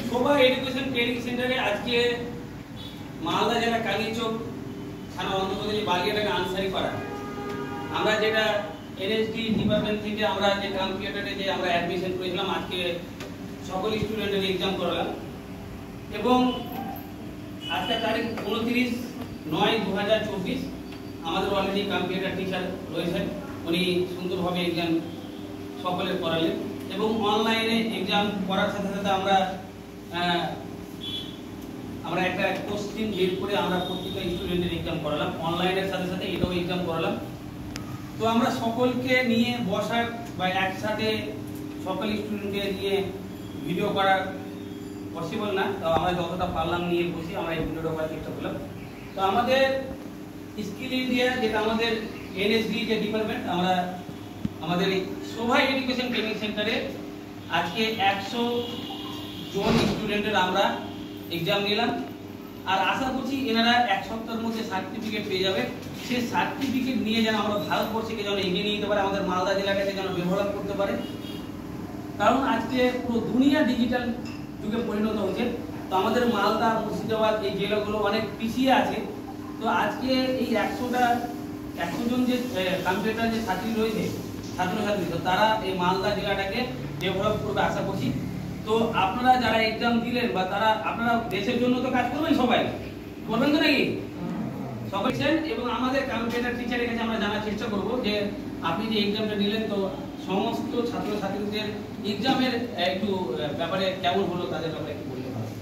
শোভা education training সেন্টারে আজকে মালদা জেলা কালীচক থানা অন্তর্গত বালিয়াটাকে আনসারি করা আমরা যেটা এনএসডি ডিপার্টমেন্ট থেকে আমরা যে কম্পিউটারে যে আমরা অ্যাডমিশন করেছিলাম আজকে সকল স্টুডেন্টের এক্সাম করালাম এবং আজকে তারিখ 29/9/2024 আমাদের অলরেডি কম্পিউটার টিচার রয়েছেন উনি সুন্দরভাবে এক্সাম সকলের করালেন এবং অনলাইনে এক্সাম করার সাথে সাথে আমরা একটা কোশ্চেন বের করে আমরা প্রত্যেকটা স্টুডেন্টের এক্সাম করালাম অনলাইনের সাথে সাথে এটাও এক্সাম করালাম। তো আমরা সকলকে নিয়ে বসার বা একসাথে সকল স্টুডেন্টকে নিয়ে ভিডিও করা পসিবল না, তো আমরা যতটা পারলাম নিয়ে বসে আমরা এই ভিডিওটা করার চেষ্টা করলাম। তো আমাদের স্কিল ইন্ডিয়া যেটা আমাদের এনএসডি যে ডিপার্টমেন্ট আমরা আমাদের এই শোভা এডুকেশন ট্রেনিং সেন্টারে আজকে 100 জন স্টুডেন্টের আমরা এক্সাম নিলাম আর আশা করছি এনারা এক সপ্তাহের মধ্যে সার্টিফিকেট পেয়ে যাবে। সেই সার্টিফিকেট নিয়ে যেন আমরা ভারতবর্ষকে যেন এগিয়ে নিয়ে যেতে পারে, আমাদের মালদা জেলাটাকে যেন ডেভেলপ করতে পারে, কারণ আজকে পুরো দুনিয়া ডিজিটাল যুগে পরিণত হচ্ছে। তো আমাদের মালদা মুর্শিদাবাদ এই জেলাগুলো অনেক পিছিয়ে আছে। তো আজকে এই 100 জন যে কম্পিউটার যে ছাত্রী রয়েছে ছাত্রছাত্রী তো তারা এই মালদা জেলাটাকে ডেভেলপ করবে আশা করছি। তো আপনারা যারা এক্সাম দিলেন বা তারা আপনারা দেশের জন্য তো কাজ করবেন, সবাই করবেন তো নাকি সবাই এবং আমাদের কম্পিউটার টিচারের কাছে আমরা জানার চেষ্টা করব যে আপনি যে এক্সামটা নিলেন তো সমস্ত ছাত্রছাত্রীদের এক্সামের একটু ব্যাপারে কেমন হলো তাদের ব্যাপারে একটু বলতে পারবেন।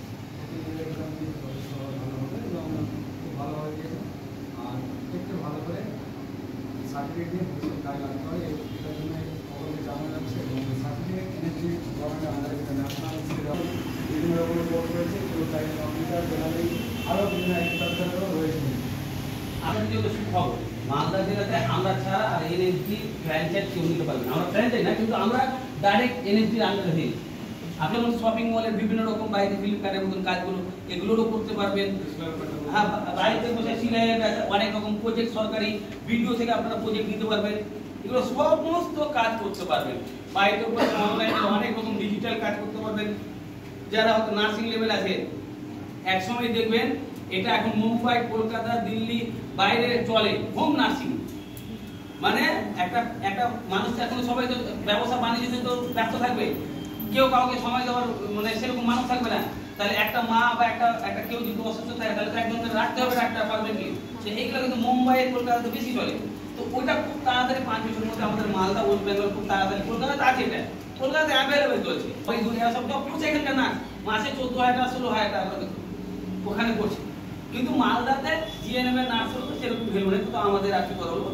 সার্টিফিকেট দিয়ে ভবিষ্যৎ কাজ লাগতে হয় এটার জন্য সকলকে জানানো যাচ্ছে এবং সার্টিফিকেট এনএসজি গভর্নমেন্ট আন্ডারে ন্যাশনাল বিভিন্ন রকমের কোর্স রয়েছে কেউ চাই কম্পিউটার জেনারেল আরও বিভিন্ন এক্সট্রাকচারও রয়েছে। আপনার যেহেতু সুখবর মালদা জেলাতে আমরা ছাড়া আর এনএসজি ফ্র্যাঞ্চাইজ কেউ নিতে পারবেন না, আমরা ফ্র্যাঞ্চাইজ না কিন্তু আমরা ডাইরেক্ট এনএসজির আন্ডারে দিই। আপনি যেমন শপিং মলের বিভিন্ন রকম বাইরে ফ্লিপকার্টের মতন কাজগুলো এগুলোরও করতে পারবেন। হ্যাঁ, বাড়িতে বসে সিলাইয়ের অনেক রকম প্রজেক্ট সরকারি ভিডিও থেকে আপনারা প্রজেক্ট নিতে পারবেন, এগুলো সমস্ত কাজ করতে পারবেন। বাড়িতে বসে অনলাইনে অনেক রকম ডিজিটাল কাজ করতে পারবেন। যারা হয়তো নার্সিং লেভেল আছে একসময় দেখবেন এটা এখন মুম্বাই কলকাতা দিল্লি বাইরে চলে হোম নার্সিং, মানে একটা মানুষ এখন সবাই তো ব্যবসা বাণিজ্যে তো ব্যস্ত থাকবে, কেউ কাউকে সময় দেওয়ার মানে সেরকম মানুষ থাকবে না। তাহলে একটা মা বা একটা কেউ যদি অসুস্থ থাকে তাহলে তো একজনকে রাখতে হবে ডাক্তার পারবেনলি, এইগুলো কিন্তু মুম্বাই কলকাতাতে বেশি চলে। তো ওইটা খুব তাড়াতাড়ি 5 বছরের মধ্যে আমাদের মালদা ওয়েস্ট বেঙ্গল খুব তাড়াতাড়ি কলকাতাতে আছে, এটা কলকাতাতে অ্যাভেলেবেল চলছে। ওই দুনিয়া সব পৌঁছে এখানকার না মাসে 14,000 টাকা 16,000 টাকা ওখানে করছে, কিন্তু মালদাতে জিএনএম এর নার্স হতো সেরকম ভেলু নেই। তো আমাদের আজকে কথা বলবো